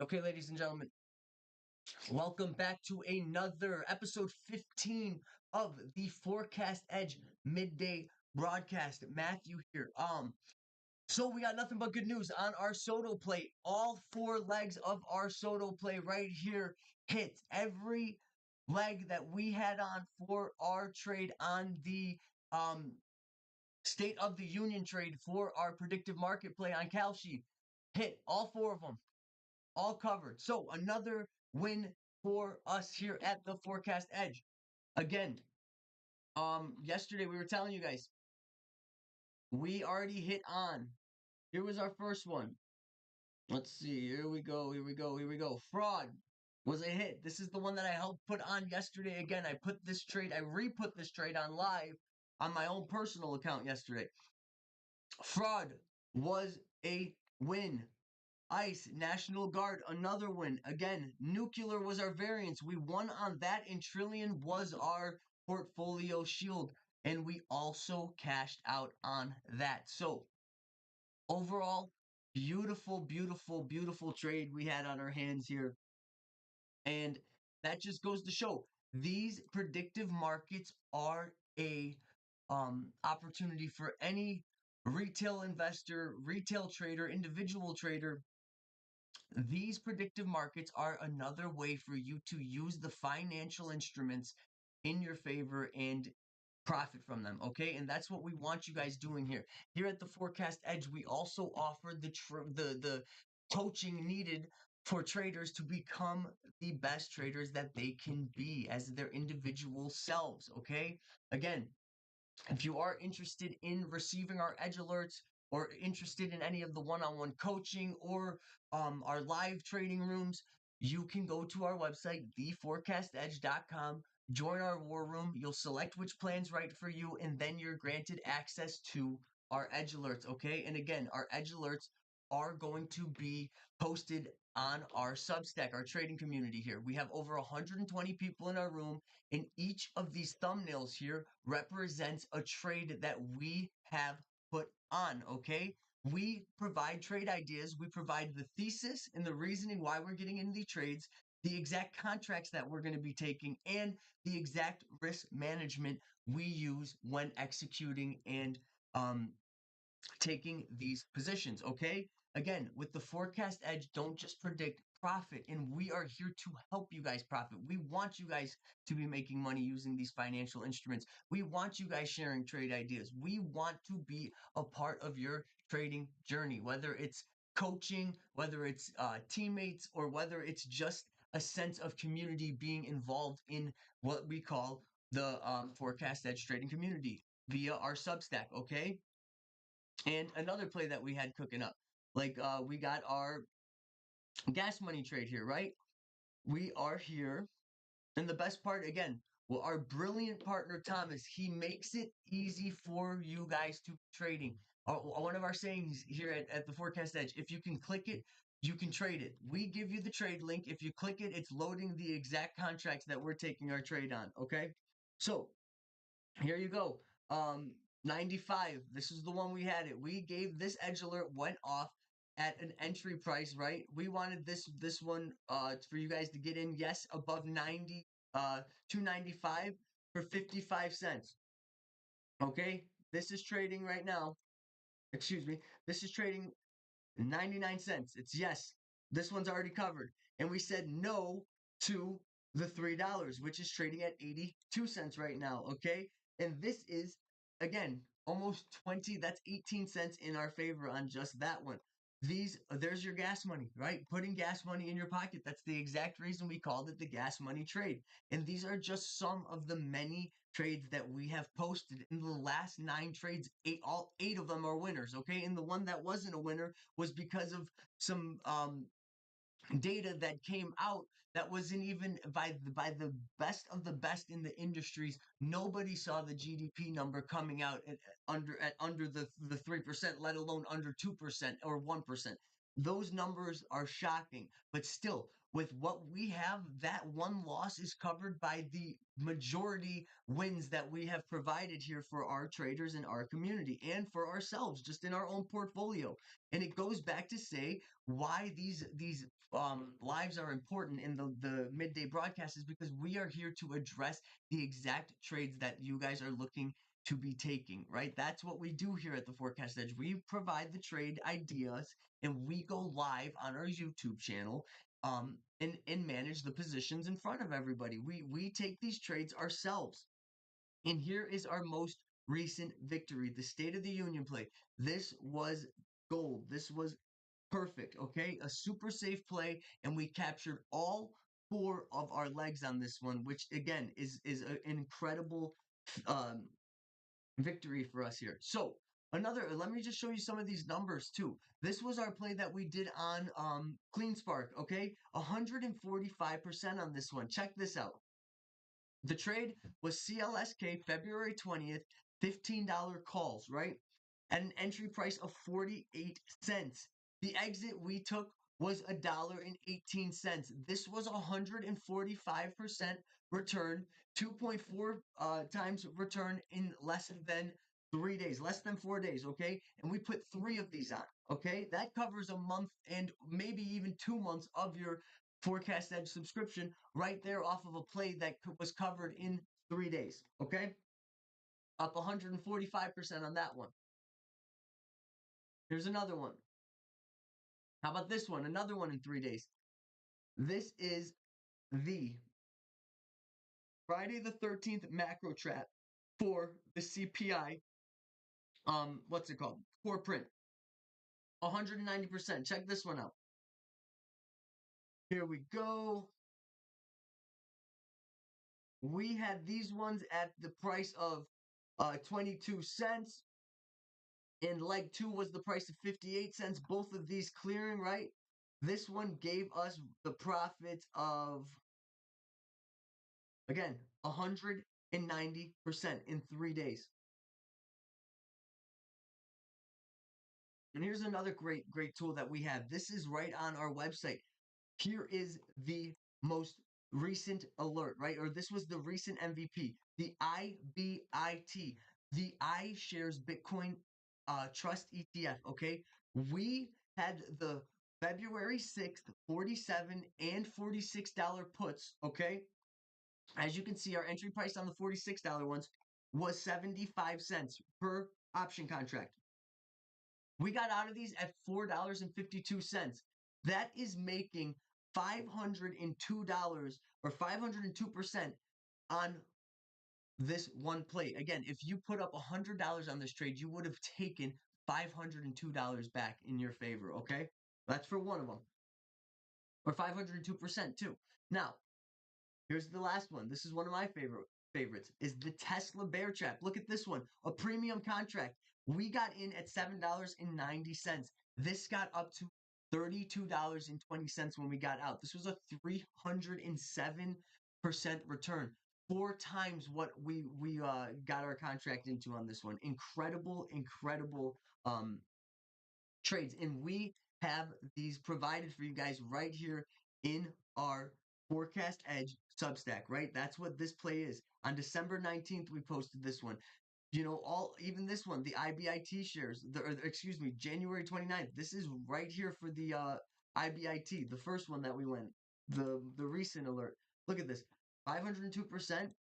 Okay, ladies and gentlemen, welcome back to another episode 15 of the Forecast Edge midday broadcast. Matthew here. So we got nothing but good news on our SOTU play. All four legs of our SOTU play right here hit. Every leg that we had on for our trade on the State of the Union trade for our predictive market play on Kalshi hit. All four of them all covered. So another win for us here at the Forecast Edge. Again, yesterday we were telling you guys we already hit on. Here was our first one. Let's see. Here we go. Here we go. Here we go. Fraud was a hit. This is the one that I helped put on yesterday. Again, I re-put this trade on live on my own personal account yesterday. Fraud was a win. ICE, National Guard, another win. Again, nuclear was our variance. We won on that, and Trillion was our portfolio shield. And we also cashed out on that. So, overall, beautiful, beautiful, beautiful trade we had on our hands here. And that just goes to show these predictive markets are a opportunity for any retail investor, retail trader, individual trader. These predictive markets are another way for you to use the financial instruments in your favor and profit from them, okay? And that's what we want you guys doing here. Here at the Forecast Edge, we also offer the coaching needed for traders to become the best traders that they can be as their individual selves, okay? Again, if you are interested in receiving our edge alerts or interested in any of the one-on-one coaching or our live trading rooms, you can go to our website, theforecastedge.com, join our war room. You'll select which plan's right for you, and then you're granted access to our edge alerts, okay? And again, our edge alerts are going to be posted on our Substack, our trading community here. We have over 120 people in our room, and each of these thumbnails here represents a trade that we have put on, okay? We provide trade ideas. We provide the thesis and the reasoning why we're getting into the trades, the exact contracts that we're going to be taking, and the exact risk management we use when executing and taking these positions, okay? Again, with the Forecast Edge, don't just predict profit, and we are here to help you guys profit. We want you guys to be making money using these financial instruments. We want you guys sharing trade ideas. We want to be a part of your trading journey, whether it's coaching, whether it's teammates, or whether it's just a sense of community being involved in what we call the Forecast Edge trading community via our Substack, okay? And another play that we had cooking up, like we got our gas money trade here, right? We are here. And the best part, again, well, our brilliant partner, Thomas, he makes it easy for you guys to trading. One of our sayings here at the Forecast Edge, if you can click it, you can trade it. We give you the trade link. If you click it, it's loading the exact contracts that we're taking our trade on, okay? So here you go. 95. This is the one we had it. We gave this edge alert went off at an entry price, right? We wanted this one for you guys to get in, yes, above 90 295 for 55 cents. Okay? This is trading right now. Excuse me. This is trading 99 cents. It's yes. This one's already covered. And we said no to the $3, which is trading at 82 cents right now, okay? And this is, again, almost 20, that's 18 cents in our favor on just that one. There's your gas money, right? Putting gas money in your pocket. That's the exact reason we called it the gas money trade. And these are just some of the many trades that we have posted in the last 9 trades. All 8 of them are winners, okay? And the one that wasn't a winner was because of some data that came out that wasn't even by the best of the best in the industries. Nobody saw the GDP number coming out at under the 3%, let alone under 2% or 1%. Those numbers are shocking, but still, with what we have, that one loss is covered by the majority wins that we have provided here for our traders in our community and for ourselves just in our own portfolio. And it goes back to say why these lives are important in the midday broadcast is because we are here to address the exact trades that you guys are looking to be taking, right? That's what we do here at the Forecast Edge. We provide the trade ideas and we go live on our YouTube channel and manage the positions in front of everybody. We take these trades ourselves. And here is our most recent victory, the State of the Union play. This was gold. This was perfect, okay? A super safe play, and we captured all four of our legs on this one, which again is an incredible um, victory for us here. So another, let me just show you some of these numbers too. This was our play that we did on Clean Spark, okay? 145% on this one. Check this out. The trade was CLSK February 20th, $15 calls, right? At an entry price of 48 cents. The exit we took was $1.18. This was 145% return, 2.4 times return in less than 3 days, less than 4 days, okay? And we put three of these on, okay? That covers a month and maybe even 2 months of your Forecast Edge subscription right there off of a play that was covered in 3 days. Okay. Up 145% on that one. Here's another one. How about this one? Another one in 3 days. This is the Friday the 13th macro trap for the CPI. What's it called? Core print. 190%. Check this one out. Here we go. We had these ones at the price of 22 cents. And leg two was the price of 58 cents. Both of these clearing, right? This one gave us the profit of, again, 190% in 3 days. And here's another great tool that we have. This is right on our website. Here is the most recent alert, right? Or this was the recent MVP, the IBIT, the iShares Bitcoin Trust ETF, okay? We had the February 6th, 47 and $46 puts, okay? As you can see, our entry price on the $46 ones was 75 cents per option contract. We got out of these at $4.52. That is making $502 or 502% on this one play. Again, if you put up $100 on this trade, you would have taken $502 back in your favor, okay? That's for one of them. Or 502% too. Now, here's the last one. This is one of my favorites is the Tesla bear trap. Look at this one, a premium contract. We got in at $7.90. This got up to $32.20 when we got out. This was a 307% return. 4 times what we got our contract into on this one. Incredible trades. And we have these provided for you guys right here in our Forecast Edge Substack, right? That's what this play is. On December 19th, we posted this one. You know, even this one, the IBIT shares, excuse me, January 29th. This is right here for the IBIT, the first one that we went, the recent alert. Look at this, 502%.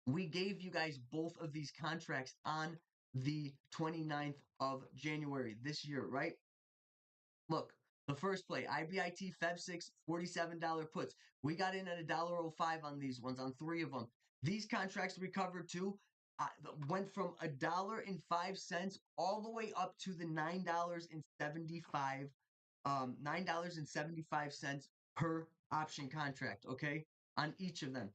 We gave you guys both of these contracts on the 29th of January this year, right? Look, the first play, IBIT Feb 6, $47 puts. We got in at $1.05 on these ones, on three of them. These contracts we covered too went from $1.05 all the way up to the $9.75 per option contract, okay, on each of them.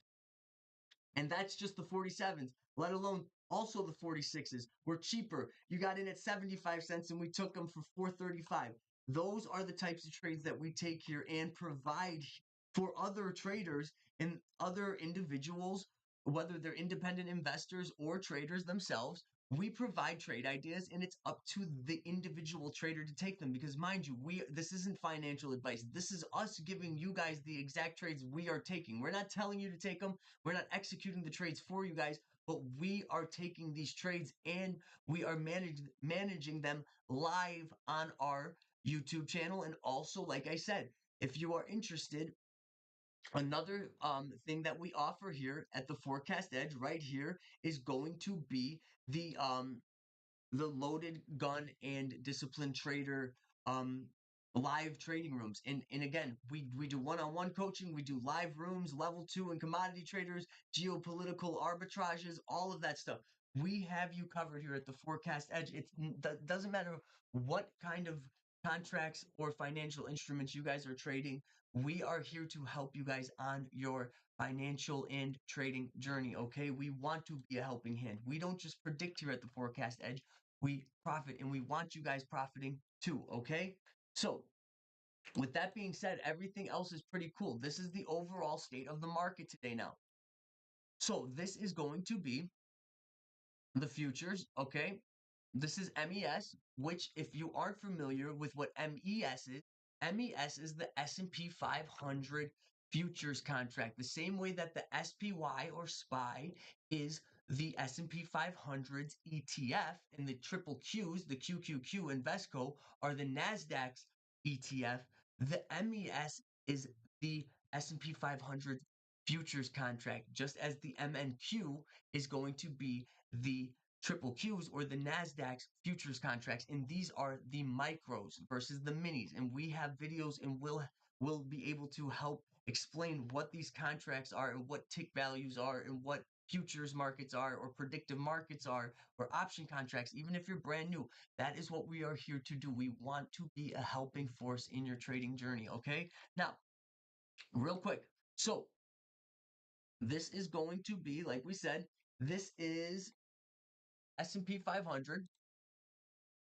And that's just the 47s, let alone also the 46s. We're cheaper. You got in at 75 cents and we took them for 435. Those are the types of trades that we take here and provide for other traders and other individuals, whether they're independent investors or traders themselves. we provide trade ideas, and it's up to the individual trader to take them, because mind you, this isn't financial advice. This is us giving you guys the exact trades we are taking. We're not telling you to take them. We're not executing the trades for you guys, but we are taking these trades and we are managing them live on our YouTube channel. And also, like I said, if you are interested, another thing that we offer here at the Forecast Edge right here is going to be the loaded gun and disciplined trader um live trading rooms. And again, we do one-on-one coaching, we do live rooms, level 2 and commodity traders, geopolitical arbitrages, all of that stuff. We have you covered here at the Forecast Edge. Doesn't matter what kind of contracts or financial instruments you guys are trading. We are here to help you guys on your financial and trading journey. Okay, we want to be a helping hand. We don't just predict here at the Forecast Edge, we profit, and we want you guys profiting too. Okay, so with that being said, everything else is pretty cool. This is the overall state of the market today now. So this is going to be the futures. Okay, this is MES, which, if you aren't familiar with what MES is the S&P 500 futures contract, the same way that the SPY or SPY is the S&P 500's ETF, and the triple Qs, the QQQ and Vesco, are the Nasdaq's ETF. The MES is the S&P 500 futures contract, just as the MNQ is going to be the triple Qs or the Nasdaq's futures contracts. And these are the micros versus the minis. And we have videos, and we'll be able to help explain what these contracts are and what tick values are and what futures markets are or predictive markets are or option contracts. Even if you're brand new, that is what we are here to do. We want to be a helping force in your trading journey. Okay, now real quick, so this is going to be, like we said, this is S&P 500,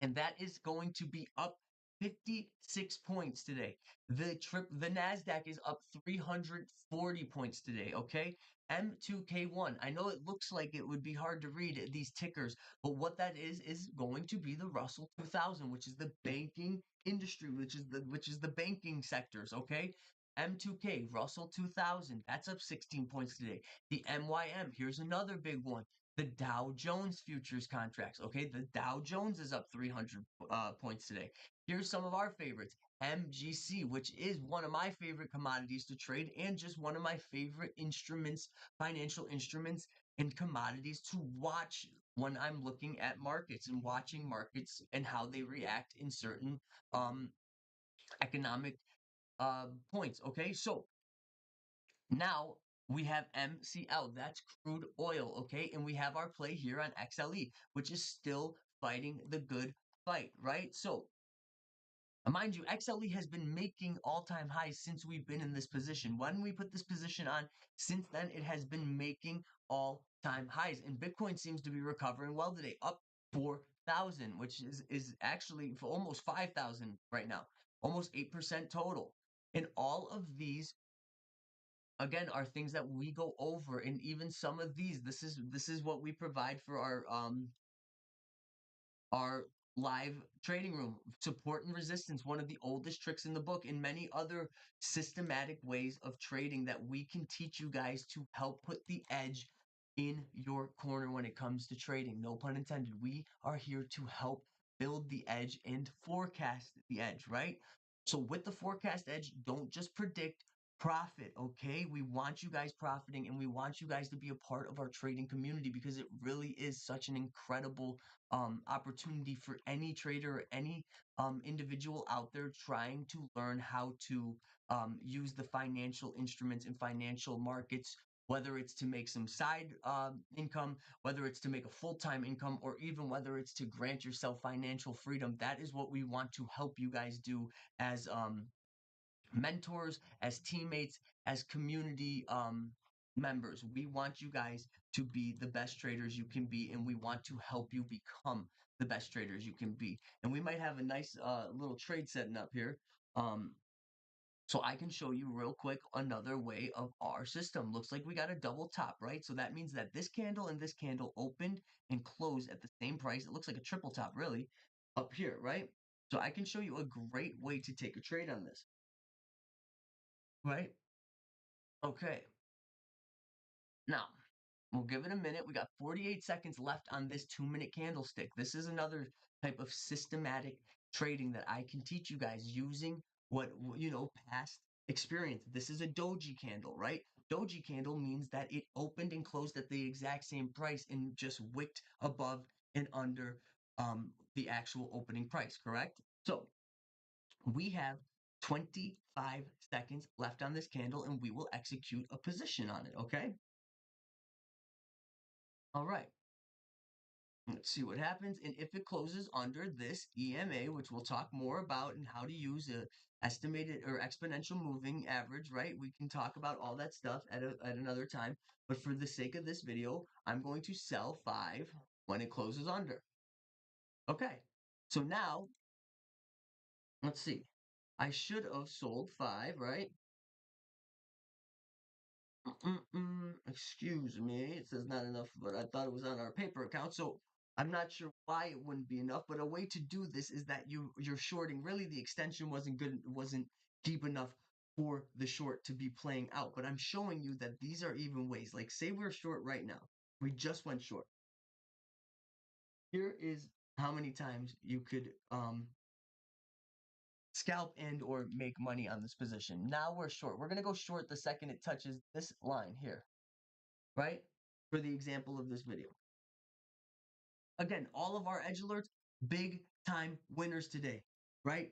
and that is going to be up 56 points today. The Nasdaq is up 340 points today. Okay, M2K1. I know it looks like it would be hard to read these tickers, but what that is going to be the Russell 2000, which is the banking industry, which is the banking sectors. Okay. M2K, Russell 2000, that's up 16 points today. The MYM, here's another big one. The Dow Jones futures contracts. Okay, the Dow Jones is up 300 points today. Here's some of our favorites. MGC, which is one of my favorite commodities to trade and just one of my favorite instruments, financial instruments and commodities to watch when I'm looking at markets and watching markets and how they react in certain um, economic points. Okay, so now we have MCL, that's crude oil, okay? And we have our play here on XLE, which is still fighting the good fight, right? So, mind you, XLE has been making all-time highs since we've been in this position. When we put this position on, since then, it has been making all-time highs. And Bitcoin seems to be recovering well today, up 4,000, which is actually for almost 5,000 right now, almost 8% total. And all of these again are things that we go over, and even some of these, this is what we provide for our live trading room. Support and resistance, one of the oldest tricks in the book, and many other systematic ways of trading that we can teach you guys to help put the edge in your corner when it comes to trading. No pun intended. We are here to help build the edge and forecast the edge, right? So with the Forecast Edge, don't just predict, profit. Okay, we want you guys profiting, and we want you guys to be a part of our trading community, because it really is such an incredible opportunity for any trader or any individual out there trying to learn how to use the financial instruments and financial markets, whether it's to make some side income, whether it's to make a full-time income, or even whether it's to grant yourself financial freedom. That is what we want to help you guys do as mentors, as teammates, as community members. We want you guys to be the best traders you can be, and we want to help you become the best traders you can be. And we might have a nice little trade setting up here. Um, So I can show you real quick another way of our system. Looks like we got a double top, right? So that means that this candle and this candle opened and closed at the same price. It looks like a triple top, really, up here, right? So I can show you a great way to take a trade on this, right? Okay. Now, we'll give it a minute. We got 48 seconds left on this 2-minute candlestick. This is another type of systematic trading that I can teach you guys using past experience. This is a doji candle, right? Doji candle means that it opened and closed at the exact same price and just wicked above and under the actual opening price, correct? So we have 25 seconds left on this candle and we will execute a position on it, okay? All right. Let's see what happens. And if it closes under this EMA, which we'll talk more about and how to use a estimated or exponential moving average, right? We can talk about all that stuff at another time. But for the sake of this video, I'm going to sell 5 when it closes under. Okay. So now, let's see. I should have sold 5, right? Excuse me. It says not enough, but I thought it was on our paper account. So I'm not sure why it wouldn't be enough. But a way to do this is that you're shorting. Really, the extension wasn't good, wasn't deep enough for the short to be playing out. But I'm showing you that these are even ways. Like say we're short right now. We just went short. Here is how many times you could scalp and or make money on this position. Now we're short. We're gonna go short the second it touches this line here, right? For the example of this video. Again, all of our edge alerts, big time winners today, right?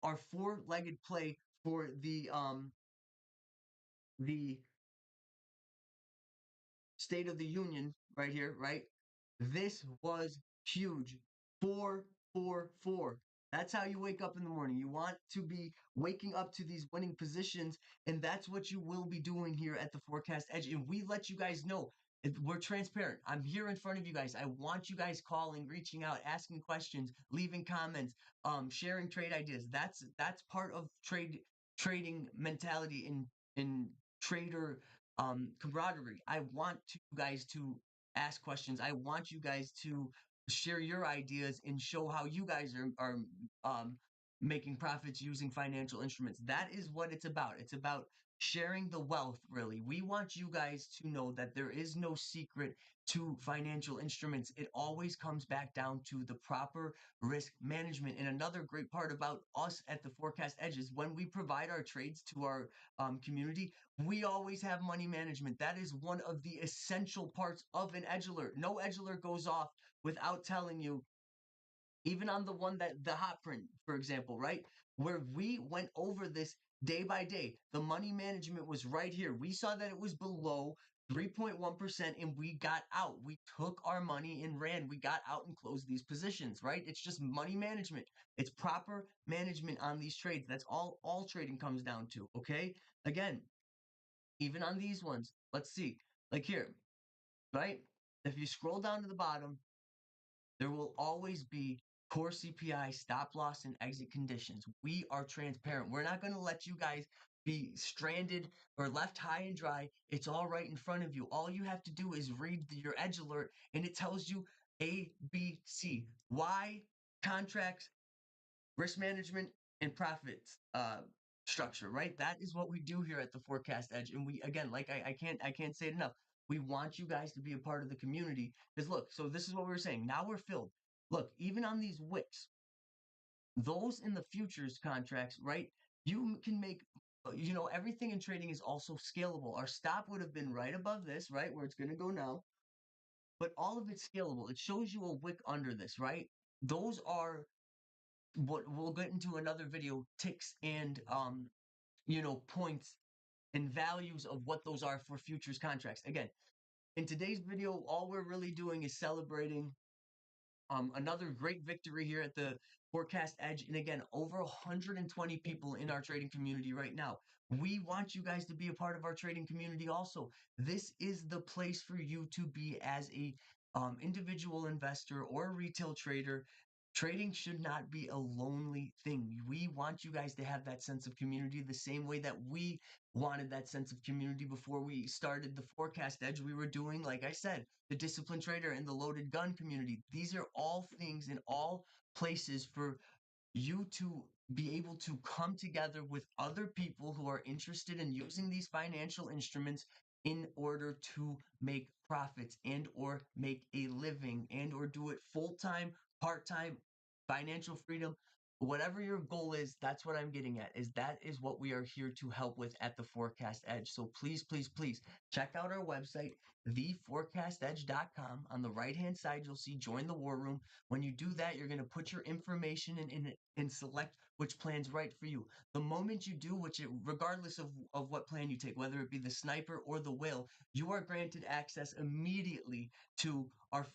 Our four-legged play for the State of the Union right here, right? This was huge. 4-4-4. That's how you wake up in the morning. You want to be waking up to these winning positions, and that's what you will be doing here at the Forecast Edge. And we let you guys know we're transparent. I'm here in front of you guys. I want you guys calling, reaching out, asking questions, leaving comments, sharing trade ideas. That's part of trading mentality in trader camaraderie. I want you guys to ask questions. I want you guys to share your ideas and show how you guys are making profits using financial instruments. That is what it's about. It's about sharing the wealth, really. We want you guys to know that there is no secret to financial instruments. It always comes back down to the proper risk management. And another great part about us at the Forecast Edge is when we provide our trades to our community, we always have money management. That is one of the essential parts of an edge alert. No edge alert goes off without telling you, even on the one that the hot print, for example, right? Where we went over this day by day, the money management was right here. We saw that it was below 3.1% and we got out. We took our money and ran. We got out and closed these positions, right? It's just money management. It's proper management on these trades. That's all trading comes down to, okay? Again, even on these ones, let's see. Like here, right? If you scroll down to the bottom, there will always be core CPI, stop loss, and exit conditions. We are transparent. We're not going to let you guys be stranded or left high and dry. It's all right in front of you. All you have to do is read your edge alert, and it tells you A, B, C. Why contracts, risk management, and profits structure, right? That is what we do here at the Forecast Edge. And we again, like I can't say it enough. We want you guys to be a part of the community. Because look, so this is what we were saying. Now we're filled. Look, even on these wicks, those in the futures contracts, right? You can make everything in trading is also scalable. Our stop would have been right above this, right? Where it's gonna go now. But all of it's scalable. It shows you a wick under this, right? Those are what we'll get into another video, ticks and points and values of what those are for futures contracts. Again, in today's video, all we're really doing is celebrating another great victory here at the Forecast Edge. And again, over 120 people in our trading community right now. We want you guys to be a part of our trading community also. This is the place for you to be as a individual investor or a retail trader. Trading should not be a lonely thing. We want you guys to have that sense of community the same way that we wanted that sense of community before we started the Forecast Edge. We were doing, like I said, the disciplined trader and the loaded gun community. These are all things in all places for you to be able to come together with other people who are interested in using these financial instruments in order to make profits and or make a living and or do it full-time, part-time, financial freedom, whatever your goal is. That's what I'm getting at, is that is what we are here to help with at the Forecast Edge. So please, please, please check out our website, theforecastedge.com. On the right hand side, you'll see join the war room. When you do that, you're going to put your information in it and select which plan's right for you. The moment you do, regardless of what plan you take, whether it be the sniper or the whale, you are granted access immediately to our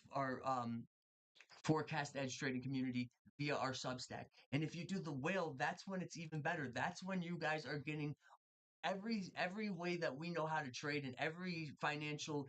Forecast Edge trading community via our Substack. And if you do the whale, that's when it's even better. That's when you guys are getting every way that we know how to trade and every financial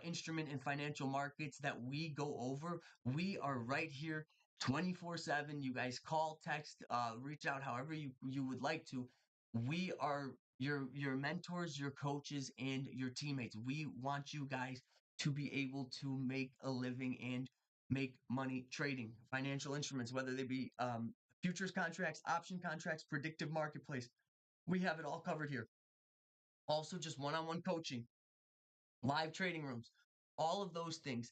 instrument in financial markets that we go over. We are right here 24/7. You guys call, text, reach out however you would like to. We are your mentors, your coaches, and your teammates. We want you guys to be able to make a living and make money trading financial instruments, whether they be futures contracts, option contracts, predictive marketplace. We have it all covered here. Also, just one-on-one coaching, live trading rooms, all of those things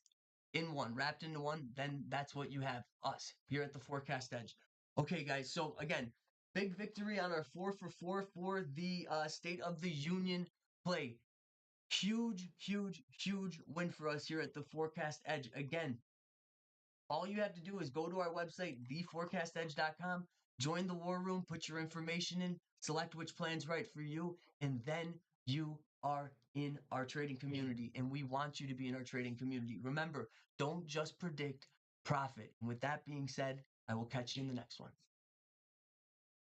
in one, wrapped into one. Then that's what you have, us here at the Forecast Edge. Okay, guys. So again, big victory on our 4 for 4 for the State of the Union play. Huge, huge, huge win for us here at the Forecast Edge. Again, all you have to do is go to our website, theforecastedge.com, join the war room, put your information in, select which plan's right for you, and then you are in our trading community. And we want you to be in our trading community. Remember, don't just predict profit. And with that being said, I will catch you in the next one.